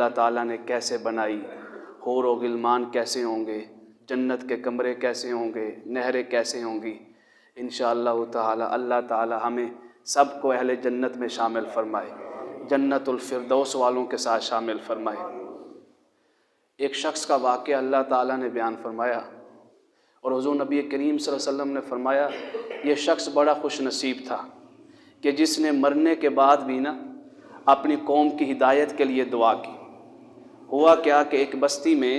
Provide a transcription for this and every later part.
اللہ تعالیٰ نے کیسے بنائی، حور و غلمان کیسے ہوں گے، جنت کے کمرے کیسے ہوں گے، نہریں کیسے ہوں گی۔ انشاءاللہ تعالیٰ اللہ تعالیٰ ہمیں سب کو اہل جنت میں شامل فرمائے، جنت الفردوس والوں کے ساتھ شامل فرمائے۔ ایک شخص کا واقعہ اللہ تعالیٰ نے بیان فرمایا، اور حضور نبی کریم صلی اللہ علیہ وسلم نے فرمایا یہ شخص بڑا خوش نصیب تھا کہ جس نے مرنے کے بعد بھی اپنی قوم کی ہدایت کے لیے دعا کی۔ ہوا کیا کہ ایک بستی میں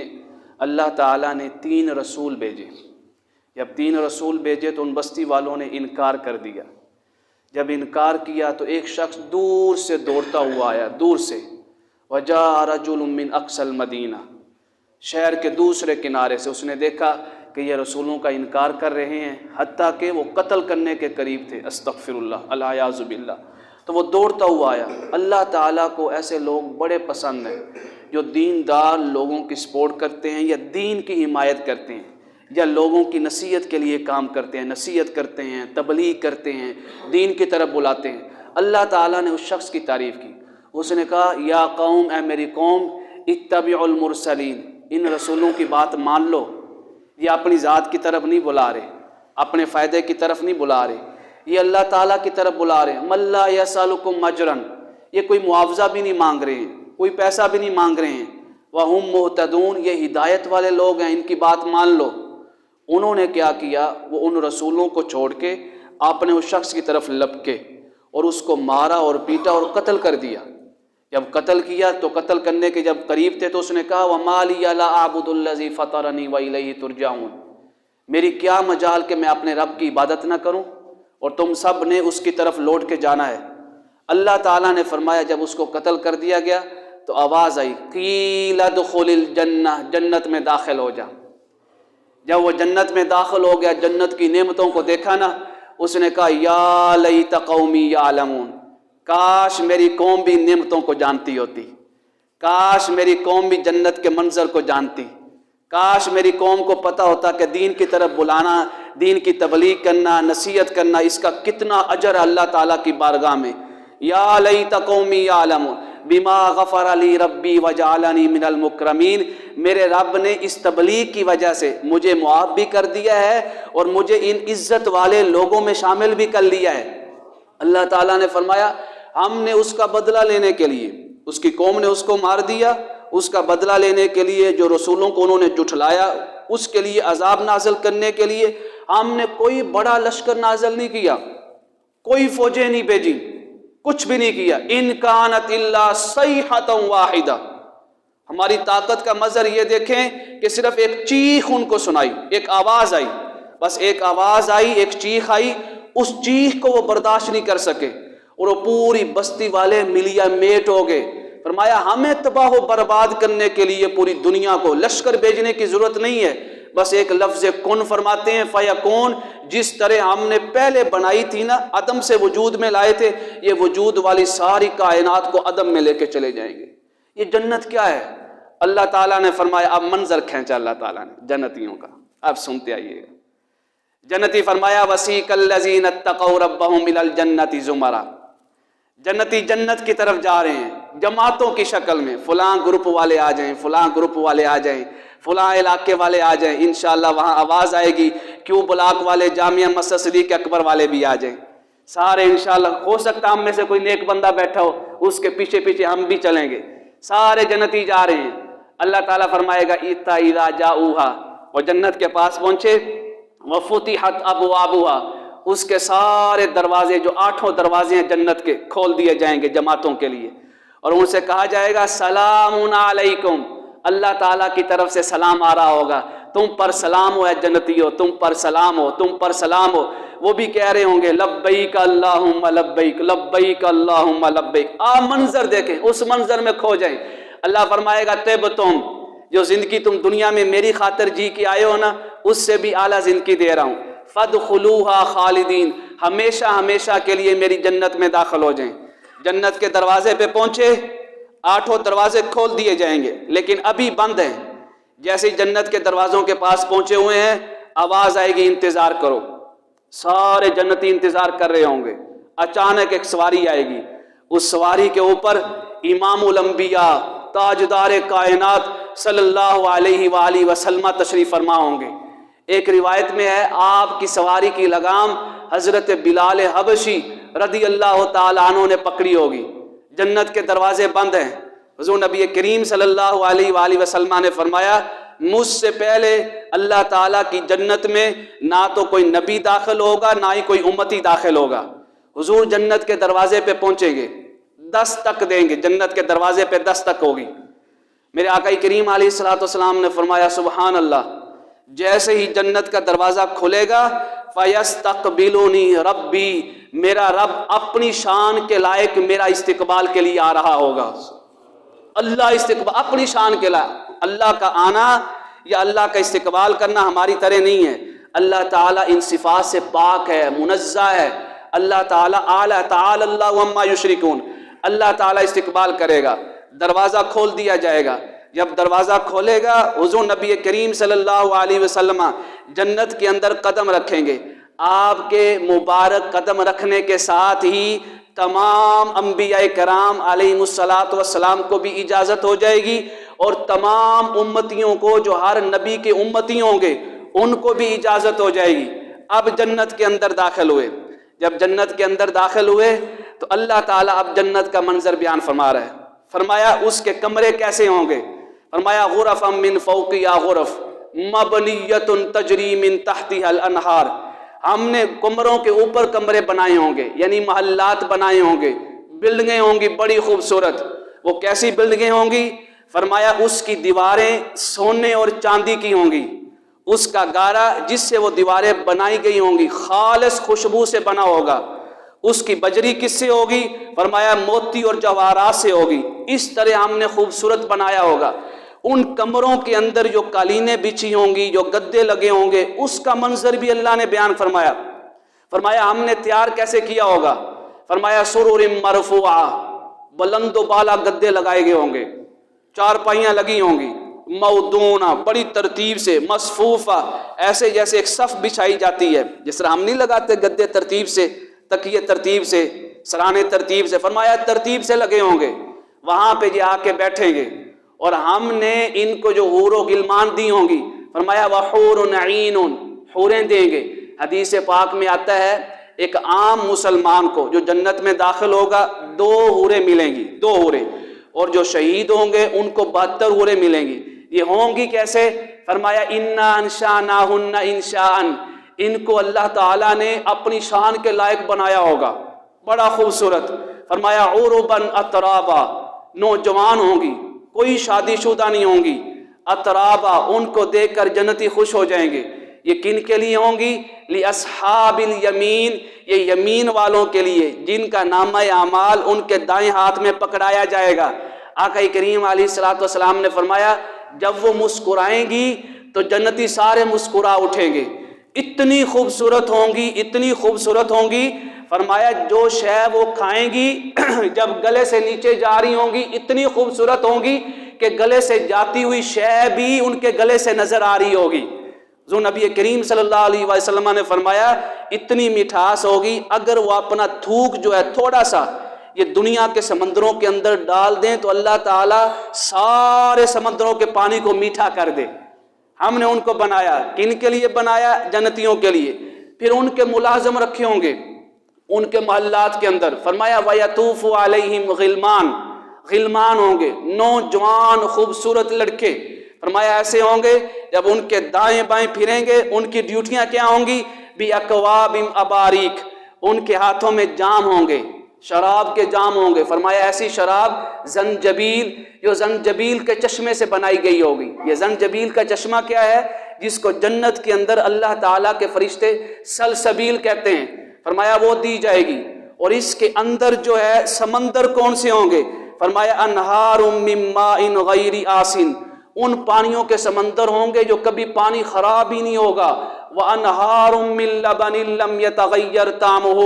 اللہ تعالیٰ نے 3 رسول بھیجے۔ جب 3 رسول بھیجے تو ان بستی والوں نے انکار کر دیا۔ جب انکار کیا تو ایک شخص دور سے دوڑتا ہوا آیا، دور سے، وجاء رجل من اقصى المدینہ، شہر کے دوسرے کنارے سے۔ اس نے دیکھا کہ یہ رسولوں کا انکار کر رہے ہیں، حتیٰ کہ وہ قتل کرنے کے قریب تھے، استغفر اللہ، الیاذ باللہ۔ تو وہ دوڑتا ہوا آیا۔ اللہ تعالیٰ کو ایسے لوگ بڑے پسند ہیں جو دیندار لوگوں کی سپورٹ کرتے ہیں، یا دین کی حمایت کرتے ہیں، یا لوگوں کی نصیحت کے لیے کام کرتے ہیں، نصیحت کرتے ہیں، تبلیغ کرتے ہیں، دین کی طرف بلاتے ہیں۔ اللہ تعالیٰ نے اس شخص کی تعریف کی۔ اس نے کہا یا قوم، اے میری قوم، اتبعوا المرسلین، ان رسولوں کی بات مان لو۔ یہ اپنی ذات کی طرف نہیں بلا رہے، اپنے فائدے کی طرف نہیں بلا رہے، یہ اللہ تعالیٰ کی طرف بلا رہے ہیں۔ من لا یسألکم اجرا، یہ کوئی معاوضہ بھی نہیں مانگ رہے ہیں، کوئی پیسہ بھی نہیں مانگ رہے ہیں۔ وہم مہتدون، یہ ہدایت والے لوگ ہیں، ان کی بات مان لو۔ انہوں نے کیا کیا، وہ ان رسولوں کو چھوڑ کے آپ نے اس شخص کی طرف لپکے اور اس کو مارا اور پیٹا اور قتل کر دیا۔ جب قتل کیا تو قتل کرنے کے جب قریب تھے تو اس نے کہا وَمَا لِيَ لَا أَعْبُدُ الَّذِي فَطَرَنِي وَإِلَيْهِ تُرْجَعُونَ، میری کیا مجال کہ میں اپنے رب کی عبادت نہ کروں اور تم سب نے اس کی طرف لوٹ کے جانا ہے۔ اللہ تعالیٰ نے فرمایا جب اس کو قتل کر دیا گیا تو آواز آئی قِيلَ ادْخُلِ الْجَنَّةَ، جنت میں داخل ہو جا۔ جب وہ جنت میں داخل ہو گیا، جنت کی نعمتوں کو دیکھا اس نے کہا یا لیت قومی یعلمون، کاش میری قوم بھی نعمتوں کو جانتی ہوتی، کاش میری قوم بھی جنت کے منظر کو جانتی، کاش میری قوم کو پتہ ہوتا کہ دین کی طرف بلانا، دین کی تبلیغ کرنا، نصیحت کرنا، اس کا کتنا اجر ہے اللہ تعالیٰ کی بارگاہ میں۔ یا لیت قومی یعلمون بما غفر لی ربی وجعلنی من المکرمین، میرے رب نے اس تبلیغ کی وجہ سے مجھے معاف بھی کر دیا ہے اور مجھے ان عزت والے لوگوں میں شامل بھی کر لیا ہے۔ اللہ تعالیٰ نے فرمایا ہم نے اس کا بدلہ لینے کے لیے، اس کی قوم نے اس کو مار دیا، اس کا بدلہ لینے کے لیے جو رسولوں کو انہوں نے جھٹلایا، اس کے لیے عذاب نازل کرنے کے لیے ہم نے کوئی بڑا لشکر نازل نہیں کیا، کوئی فوجیں نہیں بھیجی، کچھ بھی نہیں کیا۔ ان کانت الا صیحۃ واحدہ، ہماری طاقت کا مظہر یہ دیکھیں کہ صرف ایک چیخ ان کو سنائی، ایک آواز آئی، بس ایک آواز آئی، ایک چیخ آئی، اس چیخ کو وہ برداشت نہیں کر سکے اور وہ پوری بستی والے ملیا میٹ ہو گئے۔ فرمایا ہمیں تباہ و برباد کرنے کے لیے پوری دنیا کو لشکر بھیجنے کی ضرورت نہیں ہے، بس ایک لفظ کن فرماتے ہیں فیکون، جس طرح ہم نے پہلے بنائی تھی عدم سے وجود میں لائے تھے، یہ وجود والی ساری کائنات کو عدم میں لے کے چلے جائیں گے۔ یہ جنت کیا ہے؟ اللہ تعالیٰ نے فرمایا، اب منظر کھینچا اللہ تعالیٰ نے جنتیوں کا، اب سنتے آئیے گا۔ جنتی فرمایا وسیق الذین اتقوا ربهم الی الجنۃ زمرا، جنتی جنت کی طرف جا رہے ہیں جماعتوں کی شکل میں، فلاں گروپ والے آ جائیں، فلاں گروپ والے آ جائیں، فلاں علاقے والے آ جائیں، انشاءاللہ وہاں آواز آئے گی کیو بلاک والے، جامعہ مسجد صدیق اکبر والے بھی آ جائیں، سارے انشاءاللہ، ہو سکتا ہم میں سے کوئی نیک بندہ بیٹھا ہو، اس کے پیچھے پیچھے ہم بھی چلیں گے، سارے جنتی جا رہے ہیں۔ اللہ تعالیٰ فرمائے گا اتا اذا جاؤہا، اور جنت کے پاس پہنچے، وفتحت ابوابہا، اس کے سارے دروازے، جو 8 دروازے ہیں جنت کے، کھول دیے جائیں گے جماعتوں کے لیے، اور ان سے کہا جائے گا سلام علیکم، اللہ تعالیٰ کی طرف سے سلام آ رہا ہوگا، تم پر سلام ہو اے جنتیو، تم پر سلام ہو، تم پر سلام ہو۔ وہ بھی کہہ رہے ہوں گے لبیک اللہم لبیک، لبیک اللہم لبیک۔ آپ منظر دیکھیں، اس منظر میں کھو جائیں۔ اللہ فرمائے گا طیبتم، جو زندگی تم دنیا میں میری خاطر جی کے آئے ہو اس سے بھی اعلیٰ زندگی دے رہا ہوں۔ فادخلوہا خالدین، ہمیشہ ہمیشہ کے لیے میری جنت میں داخل ہو جائیں۔ جنت کے دروازے پہ پہنچے، 8 دروازے کھول دیے جائیں گے لیکن ابھی بند ہیں۔ جیسے جنت کے دروازوں کے پاس پہنچے ہوئے ہیں، آواز آئے گی انتظار کرو، سارے جنتی انتظار کر رہے ہوں گے۔ اچانک ایک سواری آئے گی، اس سواری کے اوپر امام الانبیاء، تاجدار کائنات صلی اللہ علیہ وآلہ وسلم تشریف فرما ہوں گے۔ ایک روایت میں ہے آپ کی سواری کی لگام حضرت بلال حبشی رضی اللہ تعالیٰ عنہ نے پکڑی ہوگی، جنت کے دروازے بند ہیں۔ حضور نبی کریم صلی اللہ علیہ وآلہ وسلم نے فرمایا مجھ سے پہلے اللہ تعالیٰ کی جنت میں نہ تو کوئی نبی داخل ہوگا نہ ہی کوئی امتی داخل ہوگا۔ حضور جنت کے دروازے پہ پہنچیں گے، دستک دیں گے، جنت کے دروازے پہ دستک ہوگی۔ میرے آقا کریم علیہ الصلوۃ والسلام نے فرمایا سبحان اللہ، جیسے ہی جنت کا دروازہ کھلے گا فَيَسْتَقْبِلُنِي رَبِّي، میرا رب اپنی شان کے لائق میرا استقبال کے لیے آ رہا ہوگا۔ اللہ استقبال اپنی شان کے لائق، اللہ کا آنا یا اللہ کا استقبال کرنا ہماری طرح نہیں ہے۔ اللہ تعالیٰ ان صفات سے پاک ہے، منزہ ہے۔ اللہ تعالیٰ اعلیٰ، تعالی اللہ عما یشرکون، اللہ تعالیٰ استقبال کرے گا، دروازہ کھول دیا جائے گا۔ جب دروازہ کھولے گا حضور نبی کریم صلی اللہ علیہ وسلم جنت کے اندر قدم رکھیں گے۔ آپ کے مبارک قدم رکھنے کے ساتھ ہی تمام انبیاء کرام علیہ الصلاۃ والسلام کو بھی اجازت ہو جائے گی، اور تمام امتیوں کو جو ہر نبی کے امتی ہوں گے ان کو بھی اجازت ہو جائے گی۔ اب جنت کے اندر داخل ہوئے، جب جنت کے اندر داخل ہوئے تو اللہ تعالیٰ اب جنت کا منظر بیان فرما رہا ہے۔ فرمایا اس کے کمرے کیسے ہوں گے؟ فرمایا غرفا من فوقہا غرف مبنیۃ تجری من تحتہا الانہار، ہم نے کمروں کے اوپر کمرے بنائے ہوں گے، یعنی محلات بنائے ہوں گے، بلڈنگیں ہوں گی بڑی خوبصورت۔ وہ کیسی بلڈنگیں ہوں گی؟ فرمایا اس کی دیواریں سونے اور چاندی کی ہوں گی، اس کا گارا جس سے وہ دیواریں بنائی گئی ہوں گی خالص خوشبو سے بنا ہوگا۔ اس کی بجری کس سے ہوگی؟ فرمایا موتی اور جواہرات سے ہوگی۔ اس طرح ہم نے خوبصورت بنایا ہوگا۔ ان کمروں کے اندر جو قالینیں بچھی ہوں گی، جو گدے لگے ہوں گے، اس کا منظر بھی اللہ نے بیان فرمایا۔ فرمایا ہم نے تیار کیسے کیا ہوگا؟ فرمایا سرور مرفوعہ، بلند و بالا گدے لگائے گئے ہوں گے، چارپائیاں لگی ہوں گی، موضونہ بڑی ترتیب سے، مصفوفہ ایسے جیسے ایک صف بچھائی جاتی ہے، جس طرح ہم نہیں لگاتے گدے ترتیب سے، تکیے ترتیب سے، سرانے ترتیب سے، فرمایا ترتیب سے لگے ہوں گے۔ وہاں پہ جی آ کے بیٹھیں گے، اور ہم نے ان کو جو حور و غلمان دی ہوں گی، فرمایا وحور عین، حوریں دیں گے۔ حدیث پاک میں آتا ہے ایک عام مسلمان کو جو جنت میں داخل ہوگا 2 حوریں ملیں گی، 2 حوریں، اور جو شہید ہوں گے ان کو 72 حوریں ملیں گی۔ یہ ہوں گی کیسے؟ فرمایا انا انشأناہن انشاء، ان کو اللہ تعالیٰ نے اپنی شان کے لائق بنایا ہوگا، بڑا خوبصورت۔ فرمایا عربا اترابا، نوجوان ہوں گی، کوئی شادی شدہ نہیں ہوں گی، اترابا، ان کو دیکھ کر جنتی خوش ہو جائیں گے۔ یہ کن کے لیے ہوں گی؟ لاصحاب الیمین، یہ یمین والوں کے لیے جن کا نامہ اعمال ان کے دائیں ہاتھ میں پکڑایا جائے گا۔ آقا کریم علیہ الصلوۃ والسلام نے فرمایا جب وہ مسکرائیں گی تو جنتی سارے مسکرا اٹھیں گے، اتنی خوبصورت ہوں گی، اتنی خوبصورت ہوں گی۔ فرمایا جو شے وہ کھائیں گی جب گلے سے نیچے جا رہی ہوں گی اتنی خوبصورت ہوں گی کہ گلے سے جاتی ہوئی شے بھی ان کے گلے سے نظر آ رہی ہوگی۔ جو نبی کریم صلی اللہ علیہ وسلم نے فرمایا اتنی مٹھاس ہوگی، اگر وہ اپنا تھوک جو ہے تھوڑا سا یہ دنیا کے سمندروں کے اندر ڈال دیں تو اللہ تعالیٰ سارے سمندروں کے پانی کو میٹھا کر دے۔ ہم نے ان کو بنایا، کن کے لیے بنایا؟ جنتیوں کے لیے۔ پھر ان کے ملازم رکھے ہوں گے ان کے محلات کے اندر، فرمایا وَيَطُوفُ عَلَيْهِمْ غِلْمَانٌ، غلمان ہوں گے، نوجوان خوبصورت لڑکے۔ فرمایا ایسے ہوں گے جب ان کے دائیں بائیں پھریں گے ان کی ڈیوٹیاں کیا ہوں گی؟ بِأَكْوَابٍ أَبَارِيكَ، ان کے ہاتھوں میں جام ہوں گے، شراب کے جام ہوں گے۔ فرمایا ایسی شراب زنجبیل، جو زنجبیل کے چشمے سے بنائی گئی ہوگی۔ یہ زنجبیل کا چشمہ کیا ہے؟ جس کو جنت کے اندر اللہ تعالیٰ کے فرشتے سلسبیل کہتے ہیں۔ فرمایا وہ دی جائے گی، اور اس کے اندر جو ہے سمندر کون سے ہوں گے؟ فرمایا انہار من ماء غیر آسن، ان پانیوں کے سمندر ہوں گے جو کبھی پانی خراب ہی نہیں ہوگا۔ وانہار من لبن لم یتغیر طعمہ،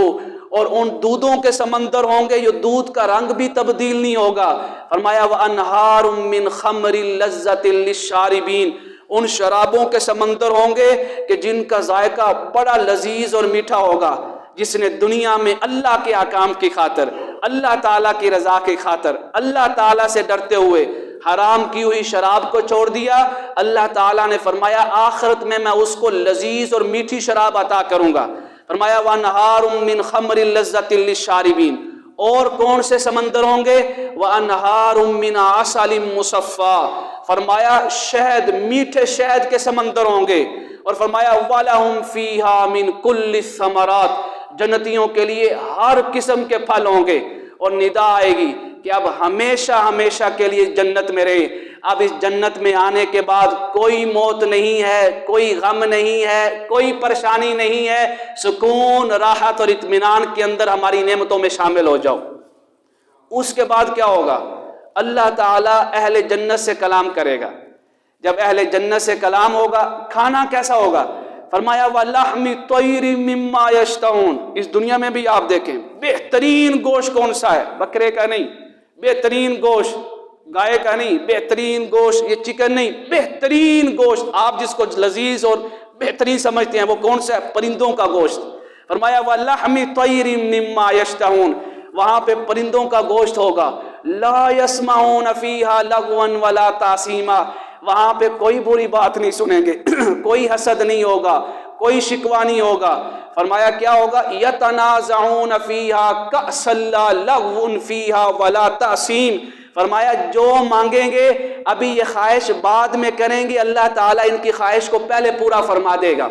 اور ان دودھوں کے سمندر ہوں گے جو دودھ کا رنگ بھی تبدیل نہیں ہوگا۔ فرمایا وانہار من خمر لذۃ للشاربین، ان شرابوں کے سمندر ہوں گے کہ جن کا ذائقہ بڑا لذیذ اور میٹھا ہوگا۔ جس نے دنیا میں اللہ کے احکام کی خاطر، اللہ تعالیٰ کی رضا کی خاطر، اللہ تعالیٰ سے ڈرتے ہوئے حرام کی ہوئی شراب کو چھوڑ دیا، اللہ تعالیٰ نے فرمایا آخرت میں اس کو لذیذ اور میٹھی شراب عطا کروں گا۔ فرمایا وَأَنْهَارٌ مِّنْ خَمْرٍ لَذَّةٍ لِّلشَّارِبِينَ، اور کون سے سمندر ہوں گے؟ وَأَنْهَارٌ مِّنْ عَسَلٍ مُّصَفًّى، فرمایا شہد، میٹھے شہد کے سمندر ہوں گے۔ اور فرمایا وَلَهُمْ فِيهَا مِنْ كُلِّ الثَّمَرَاتِ، جنتیوں کے لیے ہر قسم کے پھل ہوں گے۔ اور ندا آئے گی کہ اب ہمیشہ ہمیشہ کے لیے جنت میں رہے، اب اس جنت میں آنے کے بعد کوئی موت نہیں ہے، کوئی غم نہیں ہے، کوئی پریشانی نہیں ہے، سکون، راحت اور اطمینان کے اندر ہماری نعمتوں میں شامل ہو جاؤ۔ اس کے بعد کیا ہوگا؟ اللہ تعالیٰ اہل جنت سے کلام کرے گا۔ جب اہل جنت سے کلام ہوگا، کھانا کیسا ہوگا؟ فرمایا وَلَحْمِ طَيْرٍ مِّمَّا يَشْتَهُونَ، اس دنیا میں بھی آپ دیکھیں بہترین گوشت کون سا ہے؟ بکرے کا نہیں، بہترین گوشت گائے کا نہیں، بہترین گوشت یہ چکن نہیں، بہترین گوشت آپ جس کو لذیذ اور بہترین سمجھتے ہیں وہ کون سا ہے؟ پرندوں کا گوشت۔ فرمایا وَلَحْمِ طَيْرٍ مِّمَّا يَشْتَهُونَ، وہاں پہ پرندوں کا گوشت ہوگا۔ لَا يَسْمَعُونَ فِيهَا لَغْوًا وَلَا تَأْثِيمًا، وہاں پہ کوئی بری بات نہیں سنیں گے، کوئی حسد نہیں ہوگا، کوئی شکوہ نہیں ہوگا۔ فرمایا کیا ہوگا؟ یتنازعون فیہا کأسا لا لغو فیہا ولا تأثیم، فرمایا جو مانگیں گے ابھی یہ خواہش بعد میں کریں گے، اللہ تعالیٰ ان کی خواہش کو پہلے پورا فرما دے گا۔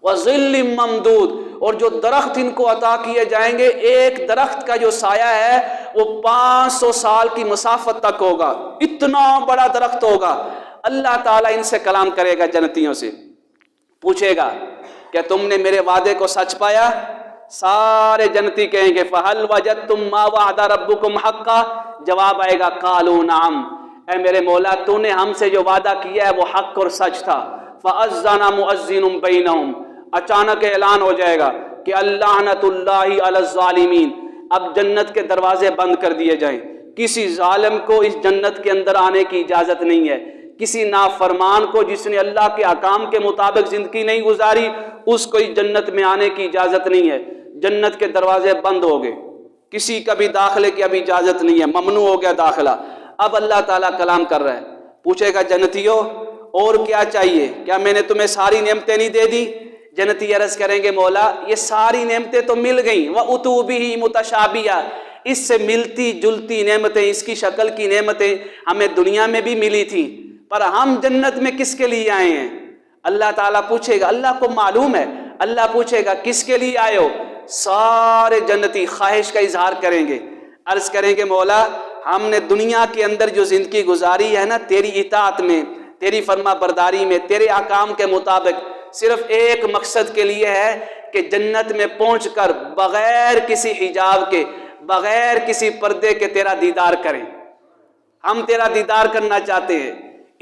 وظل ممدود، اور جو درخت ان کو عطا کیے جائیں گے، ایک درخت کا جو سایہ ہے وہ 500 سال کی مسافت تک ہوگا، اتنا بڑا درخت ہوگا۔ اللہ تعالیٰ ان سے کلام کرے گا، جنتیوں سے پوچھے گا کہ تم نے میرے وعدے کو سچ پایا؟ سارے جنتی کہیں گے فَهَلْ وَجَدْتُمْ مَا وَعَدَ رَبُّكُمْ حَقًّا، جواب آئے گا قَالُوا نَعَمْ، اے میرے مولا تو نے ہم سے جو وعدہ کیا ہے وہ حق اور سچ تھا۔ فَأَذَّنَ مُؤَذِّنٌ بَيْنَهُمْ، اچانک اعلان ہو جائے گا کہ اللعنۃ اللہ علی الظالمین، اب جنت کے دروازے بند کر دیے جائیں، کسی ظالم کو اس جنت کے اندر آنے کی اجازت نہیں ہے، کسی نافرمان کو جس نے اللہ کے احکام کے مطابق زندگی نہیں گزاری اس کو اس جنت میں آنے کی اجازت نہیں ہے۔ جنت کے دروازے بند ہو گئے، کسی کا بھی داخلے کی ابھی اجازت نہیں ہے، ممنوع ہو گیا داخلہ۔ اب اللہ تعالیٰ کلام کر رہا ہے، پوچھے گا جنتیوں اور کیا چاہیے؟ کیا میں نے تمہیں ساری نعمتیں نہیں دے دی؟ جنتی عرض کریں گے مولا یہ ساری نعمتیں تو مل گئیں، وَأُتُوا بِهِ مُتَشَابِهًا، اس سے ملتی جلتی نعمتیں، اس کی شکل کی نعمتیں ہمیں دنیا میں بھی ملی تھیں، پر ہم جنت میں کس کے لیے آئے ہیں؟ اللہ تعالیٰ پوچھے گا، اللہ کو معلوم ہے، اللہ پوچھے گا کس کے لیے آئے ہو؟ سارے جنتی خواہش کا اظہار کریں گے، عرض کریں گے مولا ہم نے دنیا کے اندر جو زندگی گزاری ہے نا تیری اطاعت میں، تیری فرما برداری میں، تیرے احکام کے مطابق، صرف ایک مقصد کے لیے ہے کہ جنت میں پہنچ کر بغیر کسی حجاب کے، بغیر کسی پردے کے تیرا دیدار کریں، ہم تیرا دیدار کرنا چاہتے ہیں۔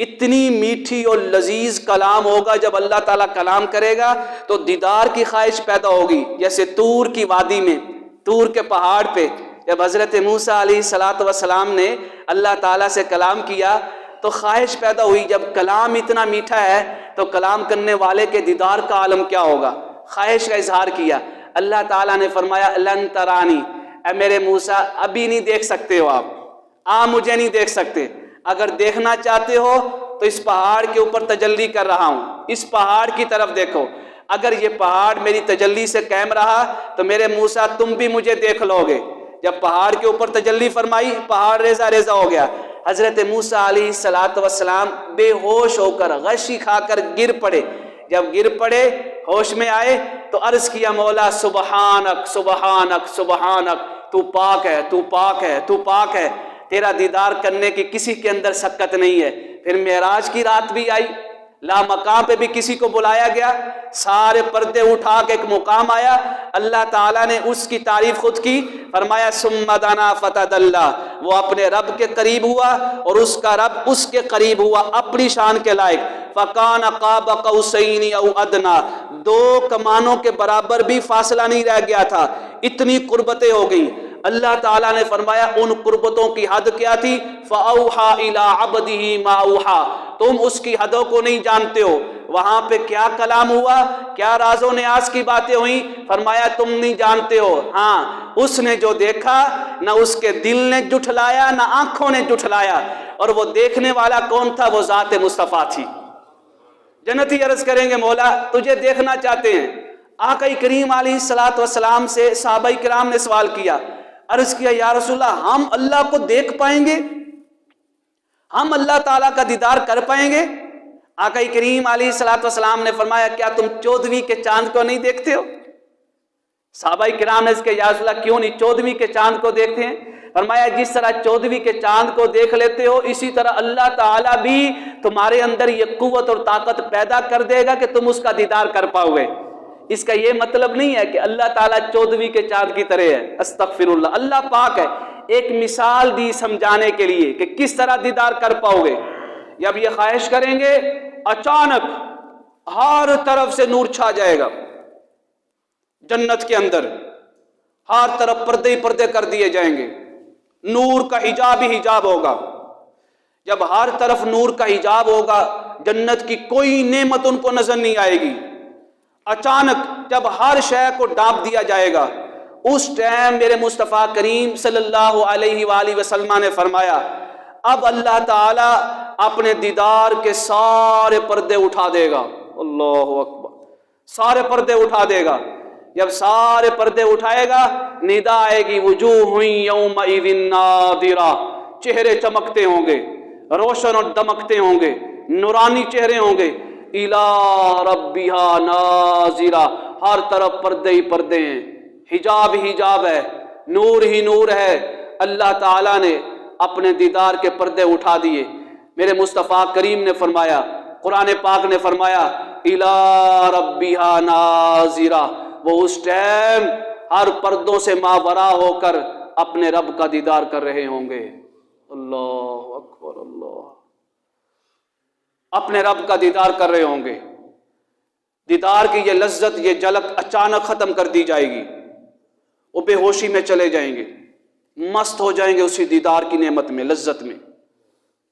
اتنی میٹھی اور لذیذ کلام ہوگا جب اللہ تعالیٰ کلام کرے گا تو دیدار کی خواہش پیدا ہوگی، جیسے طور کی وادی میں، طور کے پہاڑ پہ جب حضرت موسیٰ علیہ السلام نے اللہ تعالیٰ سے کلام کیا تو خواہش پیدا ہوئی، جب کلام اتنا میٹھا ہے تو کلام کرنے والے کے دیدار کا عالم کیا ہوگا، خواہش کا اظہار کیا۔ اللہ تعالیٰ نے فرمایا لن ترانی، اے میرے موسیٰ ابھی نہیں دیکھ سکتے ہو، آپ مجھے نہیں دیکھ سکتے، اگر دیکھنا چاہتے ہو تو اس پہاڑ کے اوپر تجلی کر رہا ہوں، اس پہاڑ کی طرف دیکھو، اگر یہ پہاڑ میری تجلی سے قائم رہا تو میرے موسیٰ تم بھی مجھے دیکھ لو گے۔ جب پہاڑ کے اوپر تجلی فرمائی پہاڑ ریزہ ریزہ ہو گیا، حضرت موسیٰ علیہ السلام بے ہوش ہو کر غشی کھا کر گر پڑے، جب گر پڑے ہوش میں آئے تو عرض کیا مولا سبحانک سبحانک سبحانک، تو پاک ہے، تو پاک ہے، تو پاک ہے، تیرا دیدار کرنے کی کسی کے اندر سکت نہیں ہے۔ پھر معراج کی رات بھی آئی، لا مقام پہ بھی کسی کو بلایا گیا، سارے پردے اٹھا کے ایک مقام آیا، اللہ تعالیٰ نے اس کی تعریف خود کی، فرمایا ثم دنا فتدلی، وہ اپنے رب کے قریب ہوا اور اس کا رب اس کے قریب ہوا اپنی شان کے لائق، فکان قاب قوسین او ادنی، دو کمانوں کے برابر بھی فاصلہ نہیں رہ گیا تھا، اتنی قربتیں ہو گئیں۔ اللہ تعالیٰ نے فرمایا ان قربتوں کی حد کیا تھی، فَأَوْحَى إِلَىٰ عَبْدِهِ مَا أَوْحَىٰ، تم اس کی حدوں کو نہیں جانتے ہو، وہاں پہ کیا کلام ہوا، کیا راز و نیاز کی باتیں ہوئیں؟ فرمایا تم نہیں جانتے ہو، ہاں اس نے جو دیکھا نہ اس کے دل نے جھٹلایا نہ آنکھوں نے جھٹلایا، اور وہ دیکھنے والا کون تھا؟ وہ ذات مصطفیٰ تھی۔ جنتی عرض کریں گے مولا تجھے دیکھنا چاہتے ہیں۔ آقا کریم علیہ الصلوۃ والسلام سے صحابہ کرام نے سوال کیا، عرض کیا یا رسول اللہ ہم اللہ کو دیکھ پائیں گے؟ ہم اللہ تعالیٰ کا دیدار کر پائیں گے؟ آقا کریم علیہ الصلوۃ والسلام نے فرمایا کیا تم 14ویں کے چاند کو نہیں دیکھتے ہو؟ صحابہ کرام نے اس کے یا رسول اللہ کیوں نہیں 14ویں کے چاند کو دیکھتے ہیں؟ فرمایا جس طرح 14ویں کے چاند کو دیکھ لیتے ہو اسی طرح اللہ تعالیٰ بھی تمہارے اندر یہ قوت اور طاقت پیدا کر دے گا کہ تم اس کا دیدار کر پاؤ گے۔ اس کا یہ مطلب نہیں ہے کہ اللہ تعالیٰ 14ویں کے چاند کی طرح ہے، استغفر اللہ، اللہ پاک ہے۔ ایک مثال دی سمجھانے کے لیے کہ کس طرح دیدار کر پاؤ گے۔ جب یہ خواہش کریں گے اچانک ہر طرف سے نور چھا جائے گا، جنت کے اندر ہر طرف پردے ہی پردے کر دیے جائیں گے، نور کا حجاب ہی حجاب ہوگا۔ جب ہر طرف نور کا حجاب ہوگا جنت کی کوئی نعمت ان کو نظر نہیں آئے گی۔ اچانک جب ہر شے کو ڈانپ دیا جائے گا اس ٹائم میرے مصطفیٰ کریم صلی اللہ علیہ وآلہ وسلم نے فرمایا اب اللہ تعالی اپنے دیدار کے سارے پردے اٹھا دے گا۔ اللہ اکبر، سارے پردے اٹھا دے گا۔ جب سارے پردے اٹھائے گا ندا آئے گی وجوہ یومئذ ناظرہ، چہرے چمکتے ہوں گے، روشن اور دمکتے ہوں گے، نورانی چہرے ہوں گے، الی ربہا ناظرہ، ہر طرف پردے ہی پردے ہیں، حجاب ہی حجاب ہے، نور ہی نور ہے۔ اللہ تعالیٰ نے اپنے دیدار کے پردے اٹھا دیے۔ میرے مصطفیٰ کریم نے فرمایا، قرآن پاک نے فرمایا الی ربہا ناظرہ، وہ اس ٹائم ہر پردوں سے ماورا ہو کر اپنے رب کا دیدار کر رہے ہوں گے۔ اللہ اکبر، اللہ، اپنے رب کا دیدار کر رہے ہوں گے۔ دیدار کی یہ لذت، یہ جھلک اچانک ختم کر دی جائے گی، وہ بے ہوشی میں چلے جائیں گے، مست ہو جائیں گے اسی دیدار کی نعمت میں، لذت میں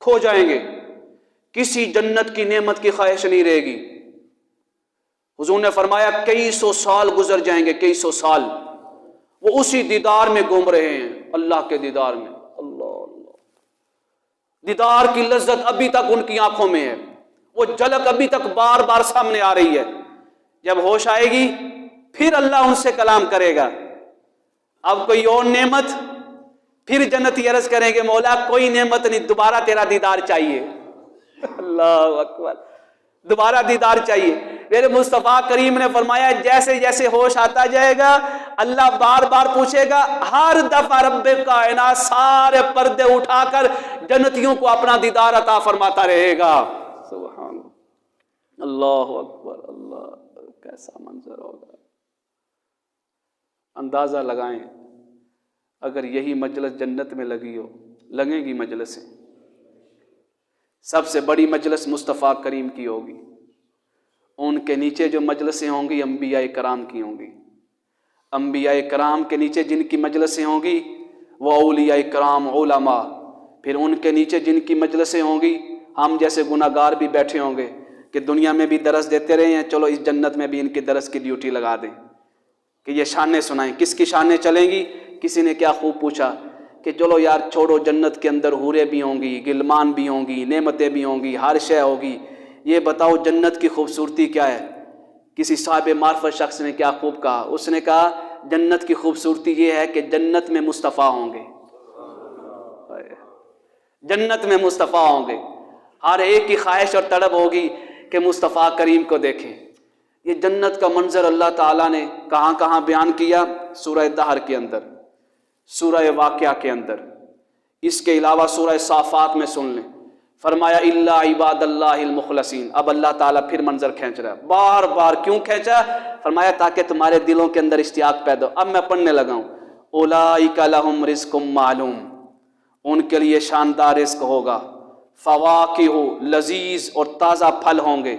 کھو جائیں گے، کسی جنت کی نعمت کی خواہش نہیں رہے گی۔ حضور نے فرمایا کئی سو سال گزر جائیں گے، کئی سو سال وہ اسی دیدار میں گھوم رہے ہیں، اللہ کے دیدار میں۔ اللہ اللہ، دیدار کی لذت ابھی تک ان کی آنکھوں میں ہے، وہ جھلک ابھی تک بار بار سامنے آ رہی ہے۔ جب ہوش آئے گی پھر اللہ ان سے کلام کرے گا، اب کوئی اور نعمت؟ پھر جنتی عرض کریں گے مولا کوئی نعمت نہیں، دوبارہ تیرا دیدار چاہیے۔ اللہ اکبر، دوبارہ دیدار چاہیے۔ میرے مصطفیٰ کریم نے فرمایا جیسے جیسے ہوش آتا جائے گا اللہ بار بار پوچھے گا، ہر دفعہ رب کائنات سارے پردے اٹھا کر جنتیوں کو اپنا دیدار عطا فرماتا رہے گا۔ سبحان اللہ اکبر، اللہ، کیسا منظر ہوگا۔ اندازہ لگائیں اگر یہی مجلس جنت میں لگی ہو، لگیں گی مجلسیں، سب سے بڑی مجلس مصطفیٰ کریم کی ہوگی، ان کے نیچے جو مجلسیں ہوں گی انبیاء کرام کی ہوں گی، انبیاء کرام کے نیچے جن کی مجلسیں ہوں گی وہ اولیاء کرام علماء، پھر ان کے نیچے جن کی مجلسیں ہوں گی ہم جیسے گناہگار بھی بیٹھے ہوں گے کہ دنیا میں بھی درس دیتے رہے ہیں، چلو اس جنت میں بھی ان کے درس کی ڈیوٹی لگا دیں کہ یہ شانیں سنائیں۔ کس کی شانیں چلیں گی؟ کسی نے کیا خوب پوچھا کہ چلو یار چھوڑو، جنت کے اندر حوریں بھی ہوں گی، غلمان بھی ہوں گی، نعمتیں بھی ہوں گی، ہر شے ہوگی، یہ بتاؤ جنت کی خوبصورتی کیا ہے؟ کسی صاحب معرفت شخص نے کیا خوب کہا، اس نے کہا جنت کی خوبصورتی یہ ہے کہ جنت میں مصطفیٰ ہوں گے، جنت میں مصطفیٰ ہوں گے، ہر ایک کی خواہش اور طلب ہوگی کہ مصطفیٰ کریم کو دیکھیں۔ یہ جنت کا منظر اللہ تعالیٰ نے کہاں کہاں بیان کیا؟ سورہ دہر کے اندر، سورہ واقعہ کے اندر، اس کے علاوہ سورہ صافات میں سن لیں، فرمایا الا عباد اللہ المخلصین۔ اب اللہ تعالیٰ پھر منظر کھینچ رہا ہے، بار بار کیوں کھینچا؟ فرمایا تاکہ تمہارے دلوں کے اندر اشتیاق پیدا ہو۔ اب میں پڑھنے لگا ہوں، اولئک لہم رزق معلوم، ان کے لیے شاندار رزق ہوگا، فواکہ، لذیذ اور تازہ پھل ہوں گے،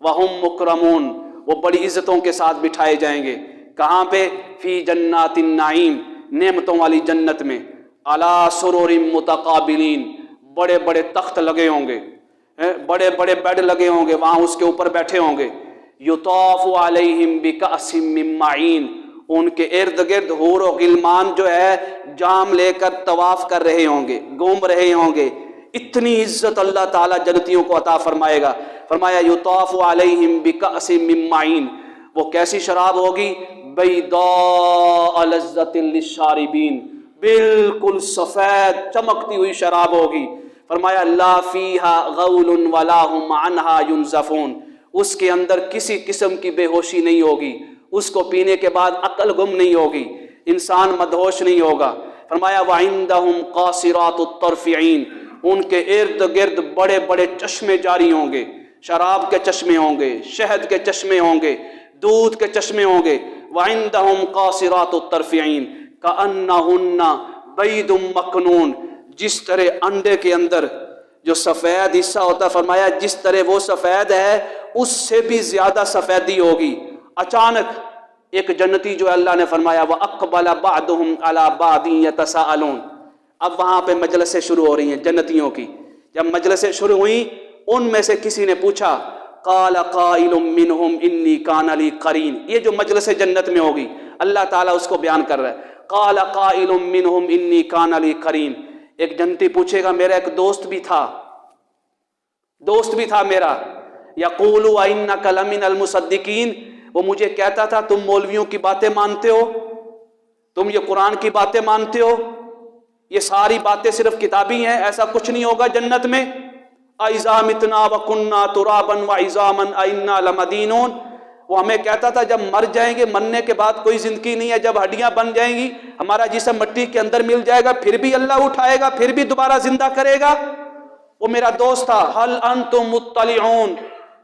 وہم مکرمون، وہ بڑی عزتوں کے ساتھ بٹھائے جائیں گے، کہاں پہ؟ فی جنات النعیم، نعمتوں والی جنت میں، علی سرور متقابلین، بڑے بڑے تخت لگے ہوں گے، بڑے بڑے بیڈ لگے ہوں گے، وہاں اس کے اوپر بیٹھے ہوں گے. یطاف علیہم بکأس من معین، ان کے ارد گرد حور و غلمان جو ہے جام لے کر طواف کر رہے ہوں گے، گھوم رہے ہوں گے. اتنی عزت اللہ تعالیٰ جنتیوں کو عطا فرمائے گا. فرمایا یطاف علیہم بکأس من معین، وہ کیسی شراب ہوگی؟ بیضاء لذۃ للشاربین، بالکل سفید چمکتی ہوئی شراب ہوگی. فرمایا لا فیہا غول ولا ہم عنہا ینزفون، اس کے اندر کسی قسم کی بے ہوشی نہیں ہوگی، اس کو پینے کے بعد عقل گم نہیں ہوگی، انسان مدہوش نہیں ہوگا. فرمایا وعندہم قاصرات الطرف عین، ان کے ارد گرد بڑے بڑے چشمے جاری ہوں گے، شراب کے چشمے ہوں گے، شہد کے چشمے ہوں گے، دودھ کے چشمے ہوں گے. وعندہم قاصرات الطرف عین کأنہن بید مکنون، جس طرح انڈے کے اندر جو سفید حصہ ہوتا ہے، فرمایا جس طرح وہ سفید ہے اس سے بھی زیادہ سفیدی ہوگی. اچانک ایک جنتی جو اللہ نے فرمایا وَأَقْبَلَ بَعْضُهُمْ عَلَى بَعْضٍ يَتَسَاءَلُونَ، اب وہاں پہ مجلسیں شروع ہو رہی ہیں جنتیوں کی. جب مجلسیں شروع ہوئیں ان میں سے کسی نے پوچھا قَالَ قَائِلٌ مِّنْهُمْ إِنِّي كَانَ لِي قَرِينٌ، یہ جو مجلس جنت میں ہوگی اللہ تعالیٰ اس کو بیان کر رہا ہے. قَالَ قَائِلٌ مِّنْهُمْ إِنِّي كَانَ لِي قَرِينٌ، ایک جنتی پوچھے گا میرا ایک دوست بھی تھا میرا. یقول وَإِنَّكَ لَمِنَ الْمُصَدِّقِينَ، وہ مجھے کہتا تھا تم مولویوں کی باتیں مانتے ہو، تم یہ قرآن کی باتیں مانتے ہو، یہ ساری باتیں صرف کتابی ہیں، ایسا کچھ نہیں ہوگا جنت میں. أَإِذَا مِتْنَا وَكُنَّا تُرَابًا وَعِظَامًا أَإِنَّا لَمَدِينُونَ، وہ ہمیں کہتا تھا جب مر جائیں گے، مرنے کے بعد کوئی زندگی نہیں ہے، جب ہڈیاں بن جائیں گی، ہمارا جسم مٹی کے اندر مل جائے گا، پھر بھی اللہ اٹھائے گا، پھر بھی دوبارہ زندہ کرے گا. وہ میرا دوست تھا. هل انتم مطلعون،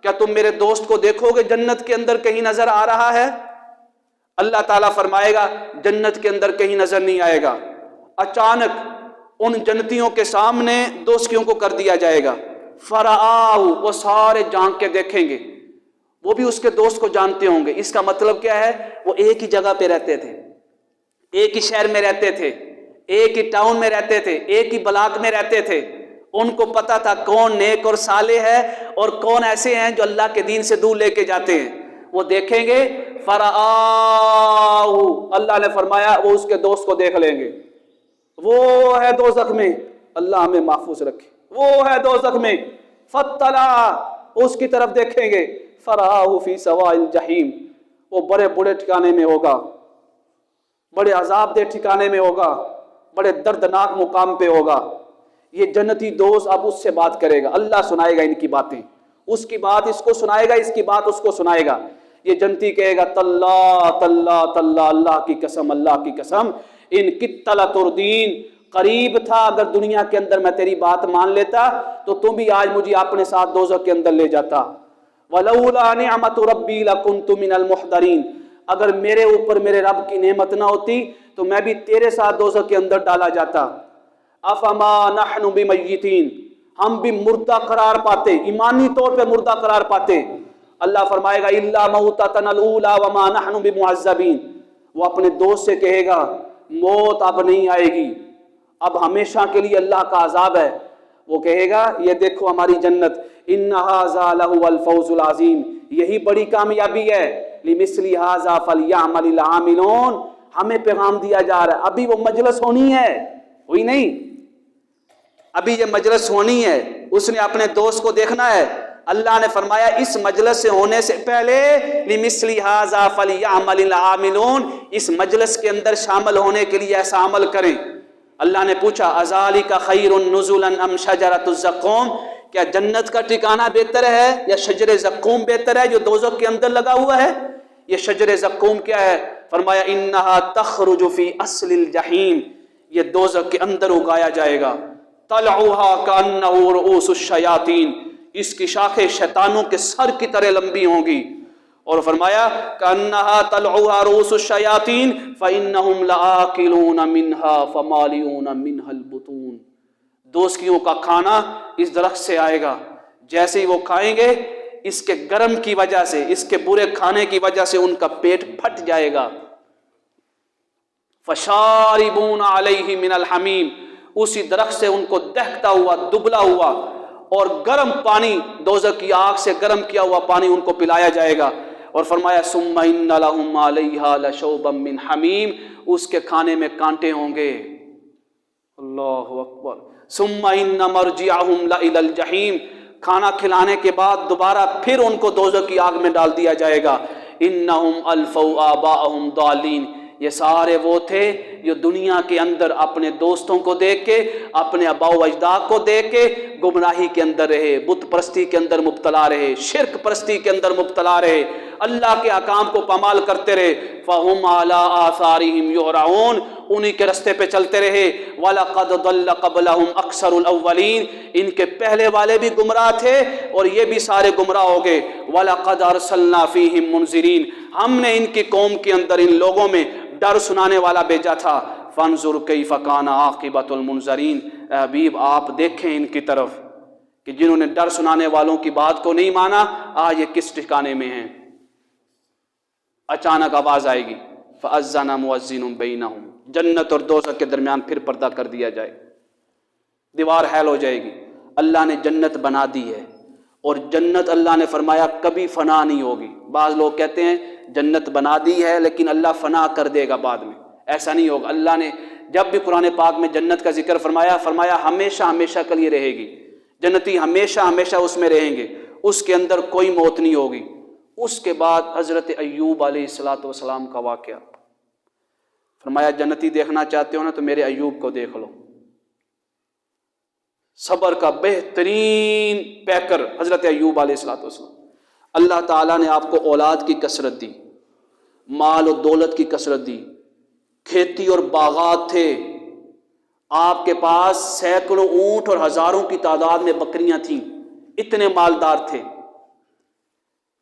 کیا تم میرے دوست کو دیکھو گے جنت کے اندر کہیں نظر آ رہا ہے؟ اللہ تعالیٰ فرمائے گا جنت کے اندر کہیں نظر نہیں آئے گا. اچانک ان جنتیوں کے سامنے دوستیوں کو کر دیا جائے گا. فرآہ، وہ سارے جھانک کے دیکھیں گے، وہ بھی اس کے دوست کو جانتے ہوں گے. اس کا مطلب کیا ہے؟ وہ ایک ہی جگہ پہ رہتے تھے، ایک ہی شہر میں رہتے تھے، ایک ہی ٹاؤن میں رہتے تھے، ایک ہی بلاک میں رہتے تھے. ان کو پتا تھا کون نیک اور صالح ہے اور کون ایسے ہیں جو اللہ کے دین سے دور لے کے جاتے ہیں. وہ دیکھیں گے. فرآہ، اللہ نے فرمایا وہ اس کے دوست کو دیکھ لیں گے. وہ ہے دوزخ میں، اللہ ہمیں محفوظ رکھے، وہ ہے دوزخ میں. فطلع، اس کی طرف دیکھیں گے. فرآہ فی سواء الجحیم، وہ بڑے بڑے ٹھکانے میں ہوگا، بڑے عذاب دہ ٹھکانے میں ہوگا، بڑے دردناک مقام پہ ہوگا. یہ جنتی دوست اب اس سے بات کرے گا، اللہ سنائے گا ان کی باتیں، اس کی بات اس کو سنائے گا، اس کی بات اس کو سنائے گا. یہ جنتی کہے گا تاللہ تاللہ تاللہ، اللہ کی قسم، اللہ کی قسم، ان کدت لتردین، قریب تھا اگر دنیا کے اندر میں تیری بات مان لیتا تو تم بھی آج مجھے اپنے ساتھ دوزخ کے اندر لے جاتا. ولولا نعمت ربی لکنت من المحضرین، اگر میرے اوپر میرے رب کی نعمت نہ ہوتی تو میں بھی تیرے ساتھ دوزخ کے اندر ڈالا جاتا. افما نحن بمیتین، ہم بھی مردہ قرار پاتے، ایمانی طور پہ مردہ قرار پاتے. اللہ فرمائے گا الا موتتنا الاولی وما نحن بمعذبین، وہ اپنے دوست سے کہے گا موت اب نہیں آئے گی، اب ہمیشہ کے لیے اللہ کا عذاب ہے. وہ کہے گا یہ دیکھو ہماری جنت، ان ھذا لہو الفوز العظیم، یہی بڑی کامیابی ہے. لمثل ھذا فلیعمل العاملون، ہمیں پیغام دیا جا رہا ہے ابھی وہ مجلس ہونی ہے، ہوئی نہیں، ابھی یہ مجلس ہونی ہے. اس نے اپنے دوست کو دیکھنا ہے. اللہ نے فرمایا اس مجلس سے ہونے سے پہلے لمثل ھذا فلیعمل العاملون، اس مجلس کے اندر شامل ہونے کے لیے ایسا عمل کریں. اللہ نے پوچھا اذالک خیر نزلا ام شجرۃ الزقوم، کیا جنت کا ٹھکانہ بہتر ہے یا شجر زقوم بہتر ہے جو دوزخ کے اندر لگا ہوا ہے؟ یہ شجر زقوم کیا ہے؟ فرمایا انہا تخرج فی اصل الجحیم، یہ دوزخ کے اندر اگایا جائے گا. طلعها کانہ رؤوس الشیاطین، اس کی شاخیں شیطانوں کے سر کی طرح لمبی ہوں گی. اور فرمایا کانہا طلعها رؤوس الشیاطین فانہم لآکلون منها فمالئون منها البطون، دوزخیوں کا کھانا اس درخت سے آئے گا، جیسے ہی وہ کھائیں گے اس کے گرم کی وجہ سے، اس کے برے کھانے کی وجہ سے ان کا پیٹ پھٹ جائے گا. فشاربون علیہ من الحمیم، اسی درخت سے ان کو دہکتا ہوا دبلا ہوا اور گرم پانی دوزخ کی آگ سے گرم کیا ہوا پانی ان کو پلایا جائے گا. اور فرمایا ثم ان لهم علیہا لشوبا من حمیم، اس کے کھانے میں کانٹے ہوں گے. اللہ اکبر. ثم ان مرجعهم لإلی الجحیم، کھانا کھلانے کے بعد دوبارہ پھر ان کو دوزخ کی آگ میں ڈال دیا جائے گا. انہم الفوا آباءہم ضالین، یہ سارے وہ تھے جو دنیا کے اندر اپنے دوستوں کو دیکھ کے، اپنے آباء و اجداد کو دیکھ کے گمراہی کے اندر رہے، بت پرستی کے اندر مبتلا رہے، شرک پرستی کے اندر مبتلا رہے، اللہ کے احکام کو پامال کرتے رہے. فہم علی آثارہم یہرعون، انہی کے رستے پہ چلتے رہے. وَلَقَدْ ضَلَّ قَبْلَهُمْ أَكْثَرُ الْأَوَّلِينَ، ان کے پہلے والے بھی گمراہ تھے اور یہ بھی سارے گمراہ ہو گئے. وَلَقَدْ أَرْسَلْنَا فِيهِمْ مُنذِرِينَ، ہم نے ان کی قوم کے اندر ان لوگوں میں ڈر سنانے والا بھیجا تھا. فَانظُرْ كَيْفَ كَانَ عَاقِبَةُ الْمُنذَرِينَ، اے حبیب آپ دیکھیں ان کی طرف کہ جنہوں نے ڈر سنانے والوں کی بات کو نہیں مانا، آج یہ کس ٹھکانے میں ہیں. اچانک آواز آئے گی فَأَذَّنَ مُؤَذِّنٌ بَيْنَهُمْ، جنت اور دوزخ کے درمیان پھر پردہ کر دیا جائے، دیوار حائل ہو جائے گی. اللہ نے جنت بنا دی ہے اور جنت اللہ نے فرمایا کبھی فنا نہیں ہوگی. بعض لوگ کہتے ہیں جنت بنا دی ہے لیکن اللہ فنا کر دے گا بعد میں، ایسا نہیں ہوگا. اللہ نے جب بھی قرآن پاک میں جنت کا ذکر فرمایا ہمیشہ ہمیشہ کے لیے رہے گی. جنتی ہمیشہ ہمیشہ اس میں رہیں گے، اس کے اندر کوئی موت نہیں ہوگی. اس کے بعد حضرت ایوب علیہ السلام کا واقعہ فرمایا جنتی دیکھنا چاہتے ہو نا تو میرے ایوب کو دیکھ لو. صبر کا بہترین پیکر حضرت ایوب علیہ السلام. اللہ تعالیٰ نے آپ کو اولاد کی کثرت دی، مال و دولت کی کثرت دی، کھیتی اور باغات تھے، آپ کے پاس سینکڑوں اونٹ اور ہزاروں کی تعداد میں بکریاں تھیں، اتنے مالدار تھے.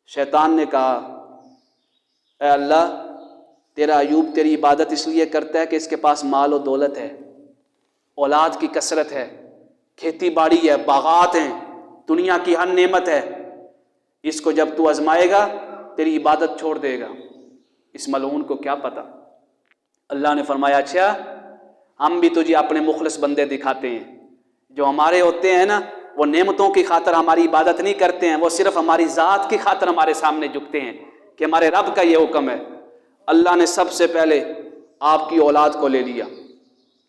شیطان نے کہا اے اللہ تیرا ایوب تیری عبادت اس لیے کرتا ہے کہ اس کے پاس مال و دولت ہے، اولاد کی کثرت ہے، کھیتی باڑی ہے، باغات ہیں، دنیا کی ہر نعمت ہے. اس کو جب تو آزمائے گا تیری عبادت چھوڑ دے گا. اس ملعون کو کیا پتا. اللہ نے فرمایا اچھا ہم بھی تجھے اپنے مخلص بندے دکھاتے ہیں. جو ہمارے ہوتے ہیں نا وہ نعمتوں کی خاطر ہماری عبادت نہیں کرتے ہیں، وہ صرف ہماری ذات کی خاطر ہمارے سامنے جھکتے ہیں کہ ہمارے رب کا یہ حکم ہے. اللہ نے سب سے پہلے آپ کی اولاد کو لے لیا.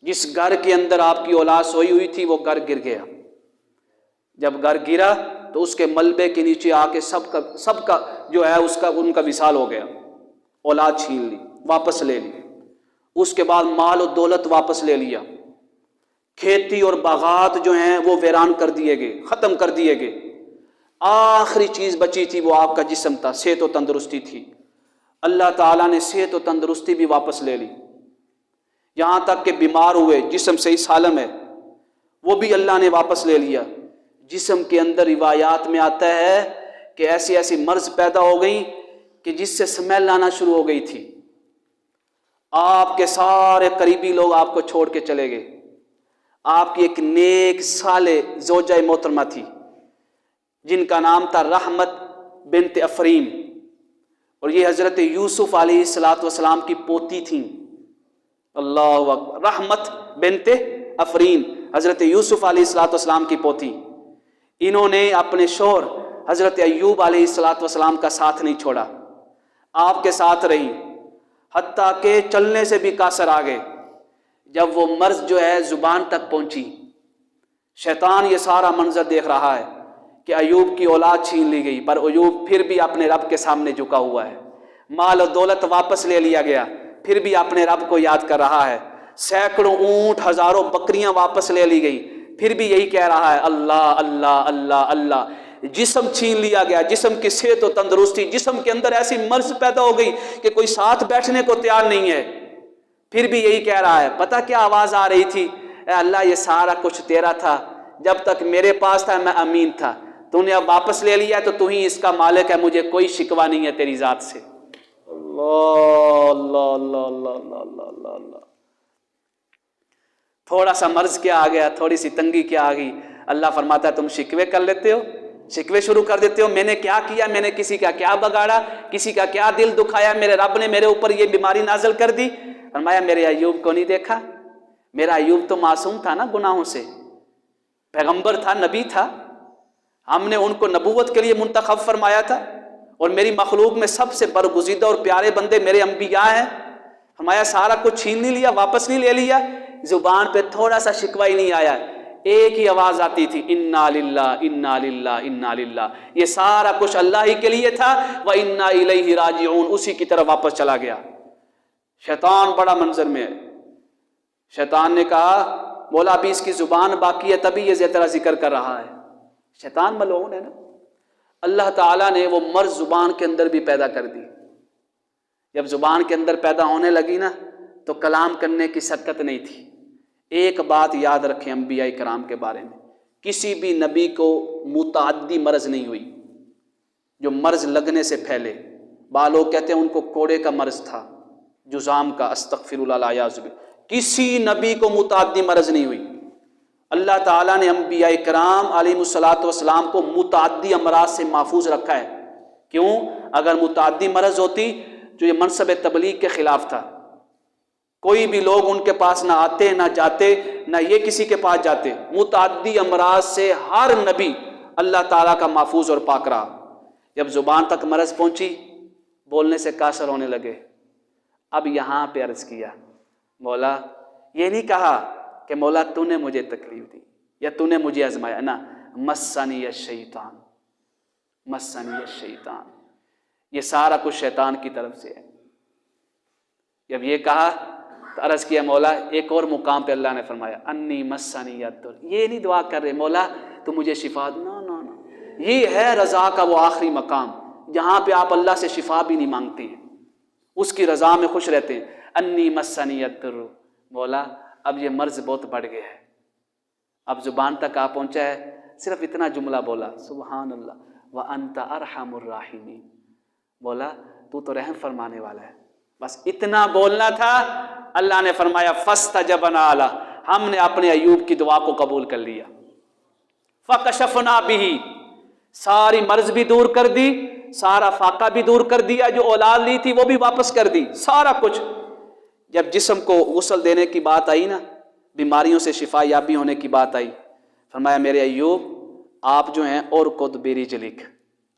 جس گھر کے اندر آپ کی اولاد سوئی ہوئی تھی وہ گھر گر گیا. جب گھر گرا تو اس کے ملبے کے نیچے آ کے سب کا جو ہے ان کا وصال ہو گیا. اولاد چھین لی، واپس لے لی. اس کے بعد مال و دولت واپس لے لیا. کھیتی اور باغات جو ہیں وہ ویران کر دیے گئے، ختم کر دیے گئے. آخری چیز بچی تھی وہ آپ کا جسم تھا، صحت و تندرستی تھی. اللہ تعالیٰ نے صحت و تندرستی بھی واپس لے لی. یہاں تک کہ بیمار ہوئے، جسم صحیح سالم ہے، وہ بھی اللہ نے واپس لے لیا. جسم کے اندر روایات میں آتا ہے کہ ایسی ایسی مرض پیدا ہو گئی کہ جس سے سمیل آنا شروع ہو گئی تھی. آپ کے سارے قریبی لوگ آپ کو چھوڑ کے چلے گئے. آپ کی ایک نیک صالح زوجہ محترمہ تھی جن کا نام تھا رحمت بنت افریم، اور یہ حضرت یوسف علیہ السلام کی پوتی تھیں. اللہ اکبر. رحمت بنت افرین حضرت یوسف علیہ السلام کی پوتی. انہوں نے اپنے شوہر حضرت ایوب علیہ السلام کا ساتھ نہیں چھوڑا، آپ کے ساتھ رہی، حتیٰ کہ چلنے سے بھی قاصر آ گئے. جب وہ مرض جو ہے زبان تک پہنچی، شیطان یہ سارا منظر دیکھ رہا ہے کہ ایوب کی اولاد چھین لی گئی، پر ایوب پھر بھی اپنے رب کے سامنے جھکا ہوا ہے. مال و دولت واپس لے لیا گیا، پھر بھی اپنے رب کو یاد کر رہا ہے. سینکڑوں اونٹ، ہزاروں بکریاں واپس لے لی گئی، پھر بھی یہی کہہ رہا ہے اللہ اللہ اللہ اللہ. جسم چھین لیا گیا، جسم کی صحت و تندرستی، جسم کے اندر ایسی مرض پیدا ہو گئی کہ کوئی ساتھ بیٹھنے کو تیار نہیں ہے، پھر بھی یہی کہہ رہا ہے. پتہ کیا آواز آ رہی تھی؟ اے اللہ یہ سارا کچھ تیرا تھا، جب تک میرے پاس تھا میں امین تھا، تو نے اب واپس لے لیا تو تو ہی اس کا مالک ہے، مجھے کوئی شکوہ نہیں ہے تیری ذات سے. اللہ اللہ اللہ اللہ اللہ اللہ اللہ. تھوڑا سا مرض کیا آ گیا، تھوڑی سی تنگی کیا آ گئی، اللہ فرماتا ہے تم شکوے کر لیتے ہو، شکوے شروع کر دیتے ہو. میں نے کیا کیا؟ میں نے کسی کا کیا بگاڑا؟ کسی کا کیا دل دکھایا؟ میرے رب نے میرے اوپر یہ بیماری نازل کر دی. فرمایا میرے ایوب کو نہیں دیکھا؟ میرا ایوب تو معصوم تھا نا گناہوں سے، پیغمبر تھا، نبی تھا، ہم نے ان کو نبوت کے لیے منتخب فرمایا تھا، اور میری مخلوق میں سب سے برگزیدہ اور پیارے بندے میرے انبیاء ہیں۔ فرمایا سارا کچھ چھین نہیں لیا، واپس نہیں لے لیا، زبان پہ تھوڑا سا شکوہ ہی نہیں آیا، ایک ہی آواز آتی تھی، انا للہ انا للہ انا للہ۔ یہ سارا کچھ اللہ ہی کے لیے تھا، وَإِنَّا إِلَيْهِ رَاجِعُونَ، اسی کی طرف واپس چلا گیا۔ شیطان بڑا منظر میں ہے۔ شیطان نے کہا مولا ابھی اس کی زبان باقی ہے تبھی یہ تیرا ذکر کر رہا ہے۔ شیطان ملعون ہے نا۔ اللہ تعالیٰ نے وہ مرض زبان کے اندر بھی پیدا کر دی۔ جب زبان کے اندر پیدا ہونے لگی نا تو کلام کرنے کی سکت نہیں تھی۔ ایک بات یاد رکھیں انبیاء کرام کے بارے میں، کسی بھی نبی کو متعدی مرض نہیں ہوئی جو مرض لگنے سے پھیلے۔ بعض لوگ کہتے ہیں ان کو کوڑے کا مرض تھا، جذام کا، استغفر اللہ الیاذ باللہ۔ کسی نبی کو متعدی مرض نہیں ہوئی۔ اللہ تعالیٰ نے انبیاء کرام علیہ الصلاۃ والسلام کو متعدی امراض سے محفوظ رکھا ہے۔ کیوں؟ اگر متعدی مرض ہوتی جو یہ منصب تبلیغ کے خلاف تھا، کوئی بھی لوگ ان کے پاس نہ آتے نہ جاتے، نہ یہ کسی کے پاس جاتے۔ متعدی امراض سے ہر نبی اللہ تعالیٰ کا محفوظ اور پاک رہا۔ جب زبان تک مرض پہنچی، بولنے سے قاصر ہونے لگے۔ اب یہاں پہ عرض کیا مولا، یہ نہیں کہا کہ مولا تو نے مجھے تکلیف دی یا تو نے مجھے آزمایا، نہ، مسنی الشیطان، مسنی الشیطان، یہ سارا کچھ شیطان کی طرف سے ہے۔ جب یہ کہا تو عرض کیا مولا، ایک اور مقام پہ اللہ نے فرمایا انی مسنی الضر، یہ نہیں دعا کر رہے مولا تو مجھے شفا دے، نہ نہ نہ، یہ ہے رضا کا وہ آخری مقام جہاں پہ آپ اللہ سے شفا بھی نہیں مانگتے ہیں، اس کی رضا میں خوش رہتے ہیں۔ انی مسنی الضر، مولا اب یہ مرض بہت بڑھ گیا ہے، اب زبان تک آ پہنچا ہے، صرف اتنا جملہ بولا، سبحان اللہ وانت ارحم الراحمین، بولا تو تو رحم فرمانے والا ہے، بس اتنا بولنا تھا۔ اللہ نے فرمایا فاستجبنا لہ، ہم نے اپنے ایوب کی دعا کو قبول کر لیا۔ فکشفنا بہ، ساری مرض بھی دور کر دی، سارا فاقہ بھی دور کر دیا، جو اولاد لی تھی وہ بھی واپس کر دی، سارا کچھ۔ جب جسم کو غسل دینے کی بات آئی نا، بیماریوں سے شفا یابی ہونے کی بات آئی، فرمایا میرے ایوب آپ جو ہیں اور قد برجلک،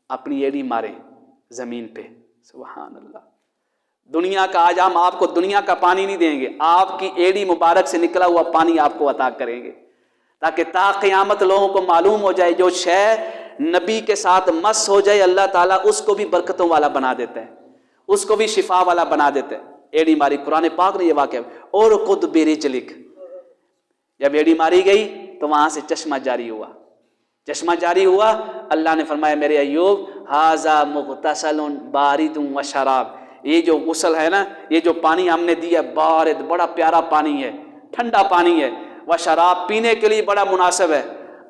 اپنی ایڑی ماریں زمین پہ، سبحان اللہ۔ دنیا کا آج ہم آپ کو دنیا کا پانی نہیں دیں گے، آپ کی ایڑی مبارک سے نکلا ہوا پانی آپ کو عطا کریں گے، تاکہ تا قیامت لوگوں کو معلوم ہو جائے جو شے نبی کے ساتھ مس ہو جائے اللہ تعالیٰ اس کو بھی برکتوں والا بنا دیتا ہے، اس کو بھی شفا والا بنا دیتا ہے۔ ایڑی ماری، قرآن پاک نے یہ واقعہ، اور خود برجلک، جب ایڑی ماری گئی تو وہاں سے چشمہ جاری ہوا، چشمہ جاری ہوا۔ اللہ نے فرمایا میرے ایوب ھذا مغتسل بارد و شراب، یہ جو غسل ہے نا، یہ جو پانی ہم نے دیا بارد، بڑا پیارا پانی ہے، ٹھنڈا پانی ہے، و شراب، پینے کے لیے بڑا مناسب ہے،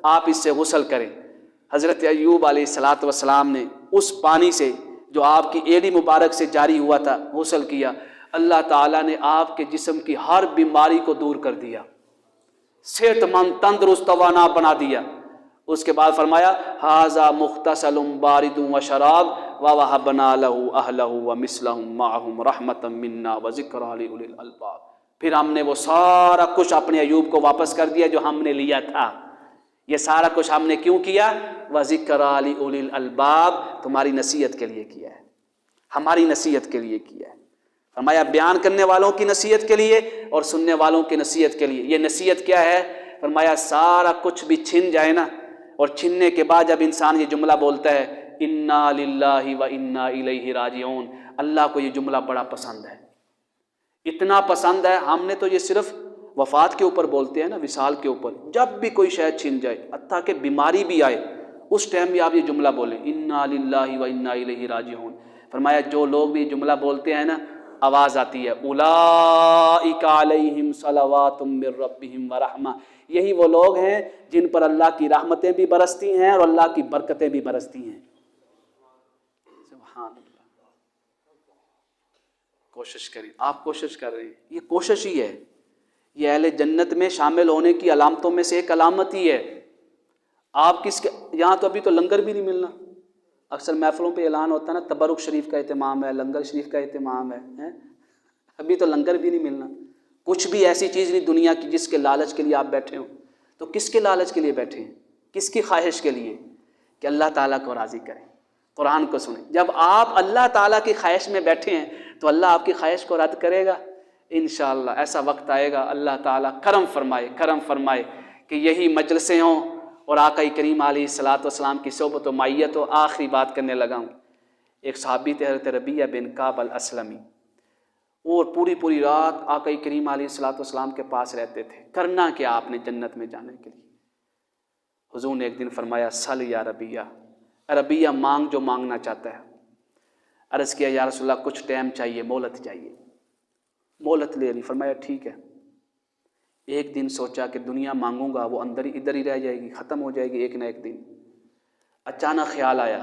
آپ اس سے غسل کریں۔ حضرت ایوب علیہ الصلاۃ والسلام نے اس پانی سے جو آپ کی ایڑی مبارک سے جاری ہوا تھا غسل کیا، اللہ تعالیٰ نے آپ کے جسم کی ہر بیماری کو دور کر دیا، صحت مند تندرست توانا بنا دیا۔ اس کے بعد فرمایا ھذا مغتسل بارد و شراب ووہبنا لہ اہلہ ومثلہم معہم رحمۃ منا وذکریٰ لأولی الالباب، پھر ہم نے وہ سارا کچھ اپنے ایوب کو واپس کر دیا جو ہم نے لیا تھا۔ یہ سارا کچھ ہم نے کیوں کیا؟ وذکریٰ لأولی الالباب، تمہاری نصیحت کے لیے کیا ہے، ہماری نصیحت کے لیے کیا ہے۔ فرمایا بیان کرنے والوں کی نصیحت کے لیے اور سننے والوں کی نصیحت کے لیے۔ یہ نصیحت کیا ہے؟ فرمایا سارا کچھ بھی چھن جائے نا، اور چھننے کے بعد جب انسان یہ جملہ بولتا ہے انا للہ و انا الیہ راجعون، اللہ کو یہ جملہ بڑا پسند ہے، اتنا پسند ہے، ہم نے تو یہ صرف وفات کے اوپر بولتے ہیں نا، وصال کے اوپر، جب بھی کوئی شے چھن جائے، حتیٰ کہ بیماری بھی آئے، اس ٹائم بھی آپ یہ جملہ بولیں انا للہ و انا الیہ راجعون۔ فرمایا جو لوگ بھی یہ جملہ بولتے ہیں نا، آواز آتی ہے اولئک علیہم صلوات من ربہم ورحمہ، یہی وہ لوگ ہیں جن پر اللہ کی رحمتیں بھی برستی ہیں اور اللہ کی برکتیں بھی برستی ہیں۔ سبحان اللہ، کوشش کریں، آپ کوشش کر رہے ہیں، یہ کوشش ہی ہے، یہ اہل جنت میں شامل ہونے کی علامتوں میں سے ایک علامت ہی ہے۔ آپ کس کے یہاں تو ابھی تو لنگر بھی نہیں ملنا، اکثر محفلوں پہ اعلان ہوتا ہے نا تبرک شریف کا اہتمام ہے، لنگر شریف کا اہتمام ہے، ابھی تو لنگر بھی نہیں ملنا، کچھ بھی ایسی چیز نہیں دنیا کی جس کے لالچ کے لیے آپ بیٹھے ہوں۔ تو کس کے لالچ کے لیے بیٹھے ہیں؟ کس کی خواہش کے لیے؟ کہ اللہ تعالیٰ کو راضی کریں، قرآن کو سنیں۔ جب آپ اللہ تعالیٰ کی خواہش میں بیٹھے ہیں تو اللہ آپ کی خواہش کو رد کرے گا؟ انشاءاللہ ایسا وقت آئے گا اللہ تعالیٰ کرم فرمائے کہ یہی مجلسیں ہوں اور آقا کریم علیہ الصلوۃ والسلام کی صحبت و معیت ہو۔ آخری بات کرنے لگا ہوں، ایک صحابی تھے حضرت ربیعہ بن کعب الاسلمی، اور پوری رات آقا کریم علیہ الصلوۃ والسلام کے پاس رہتے تھے۔ کرنا کیا آپ نے جنت میں جانے کے لیے؟ حضور نے ایک دن فرمایا سل یا ربیعہ، ربیعہ مانگ جو مانگنا چاہتا ہے۔ عرض کیا یا رسول اللہ کچھ ٹائم چاہیے، مہلت چاہیے۔ مہلت لے لی، فرمایا ٹھیک ہے۔ ایک دن سوچا کہ دنیا مانگوں گا وہ ادھر ہی رہ جائے گی، ختم ہو جائے گی ایک نہ ایک دن۔ اچانک خیال آیا،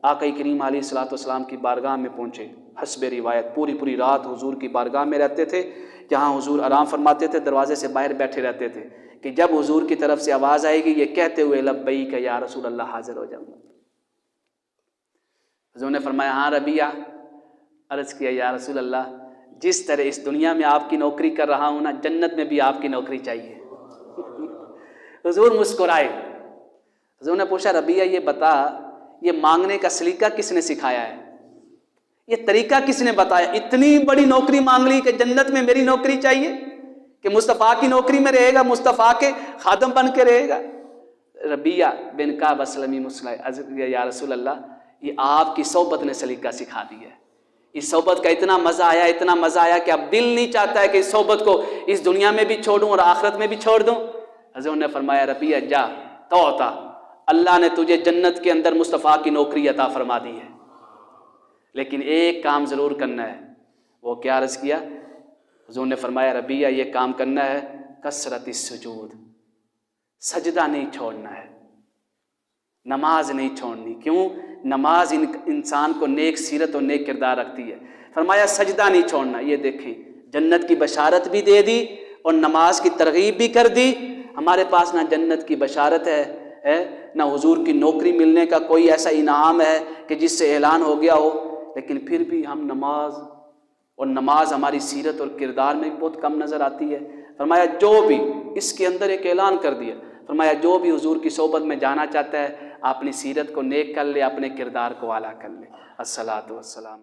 آقا کریم علیہ الصلوۃ والسلام کی بارگاہ میں پہنچے۔ حسب روایت پوری رات حضور کی بارگاہ میں رہتے تھے، جہاں حضور آرام فرماتے تھے دروازے سے باہر بیٹھے رہتے تھے کہ جب حضور کی طرف سے آواز آئے گی یہ کہتے ہوئے لبیک یا رسول اللہ حاضر ہو جاؤں گا۔ حضور نے فرمایا ہاں ربیعہ۔ عرض کیا یا رسول اللہ جس طرح اس دنیا میں آپ کی نوکری کر رہا ہوں نا، جنت میں بھی آپ کی نوکری چاہیے۔ حضور مسکرائے۔ حضور نے پوچھا ربیعہ یہ بتا، یہ مانگنے کا سلیقہ کس نے سکھایا ہے؟ یہ طریقہ کس نے بتایا؟ اتنی بڑی نوکری مانگ لی کہ جنت میں میری نوکری چاہیے، کہ مصطفیٰ کی نوکری میں رہے گا، مصطفیٰ کے خادم بن کے رہے گا۔ ربیعہ بن کعب اسلمی مسلم، یا رسول اللہ یہ آپ کی صحبت نے سلیقہ سکھا دی ہے۔ اس صحبت کا اتنا مزہ آیا کہ اب دل نہیں چاہتا ہے کہ اس صحبت کو اس دنیا میں بھی چھوڑوں اور آخرت میں بھی چھوڑ دوں۔ حضور نے فرمایا ربیعہ جا توتا، اللہ نے تجھے جنت کے اندر مصطفیٰ کی نوکری عطا فرما دی ہے، لیکن ایک کام ضرور کرنا ہے۔ وہ کیا عرض کیا؟ حضور نے فرمایا ربیعہ یہ کام کرنا ہے کثرت السجود، سجدہ نہیں چھوڑنا ہے، نماز نہیں چھوڑنی۔ کیوں؟ نماز انسان کو نیک سیرت اور نیک کردار رکھتی ہے۔ فرمایا سجدہ نہیں چھوڑنا۔ یہ دیکھیں جنت کی بشارت بھی دے دی اور نماز کی ترغیب بھی کر دی۔ ہمارے پاس نہ جنت کی بشارت ہے نہ حضور کی نوکری ملنے کا کوئی ایسا انعام ہے کہ جس سے اعلان ہو گیا ہو، لیکن پھر بھی ہم نماز ہماری سیرت اور کردار میں بہت کم نظر آتی ہے۔ فرمایا جو بھی اس کے اندر ایک اعلان کر دیا، فرمایا جو بھی حضور کی صحبت میں جانا چاہتا ہے اپنی سیرت کو نیک کر لے، اپنے کردار کو اعلیٰ کر لے۔ الصلاۃ والسلام۔